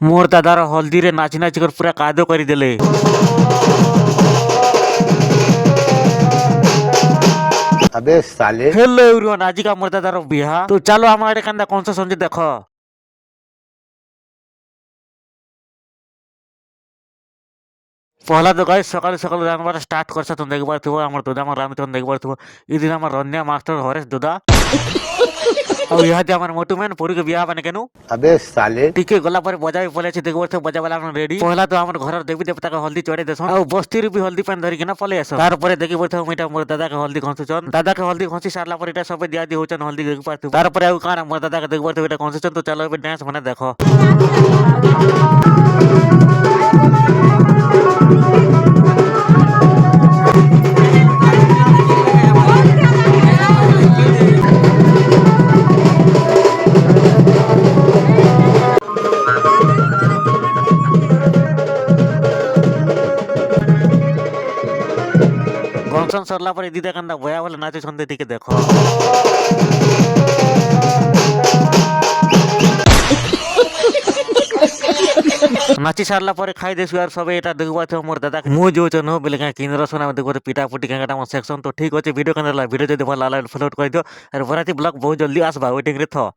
मोर दादार हल्दी रे नाच नाच कर पूरा कादो कर देले। अबे साले। हेलो एवरीवन, आज का मोर दादार बिहा तो चलो हमारे कांदा कौन सा समझे देखो। पहला तो गाइस सकाल सकाल रांधबार स्टार्ट करसा तुम देखबार थबो हमर दादा हमर रांधतन देखबार थबो। ई दिन हमर रन्या मास्टर हरेश दादा और यहाँ हमर मोटू मैन पूरी के बिहा बने केनु अबे साले। टिके गला पर बजाई पले छै देखबार थबो बजा वाला रेडी। पहला तो हमर घर देवी देवता के हल्दी चढ़े देसन और बस्ती रूपी हल्दी पान धरि के ना पले आस। तार परे देखि बरथो मीटा मोर दादा के हल्दी घसुचन। दादा के हल्दी घसी सारला पर इटा सब दिया दी होचन हल्दी देख पाथु। तार परे आउ काना मोर दादा के देखबार थबो इटा घसुचन। तो चलो बे डांस बने देखो। फंक्शन सरला पर दीदा कांदा भया वाला नाचे छंदे टिके देखो। नाची सारला पर खाई देसु यार सबे एटा देखबा छ मोर दादा मु जो छ नो बेले का केंद्र सोना में देखबो पिटा पुटी कांगाटा म सेक्शन तो ठीक होचे वीडियो कांदा ला वीडियो जदि भल लाला फॉलो कर दियो और वराती ब्लॉग बहुत जल्दी आसबा वेटिंग रे थो।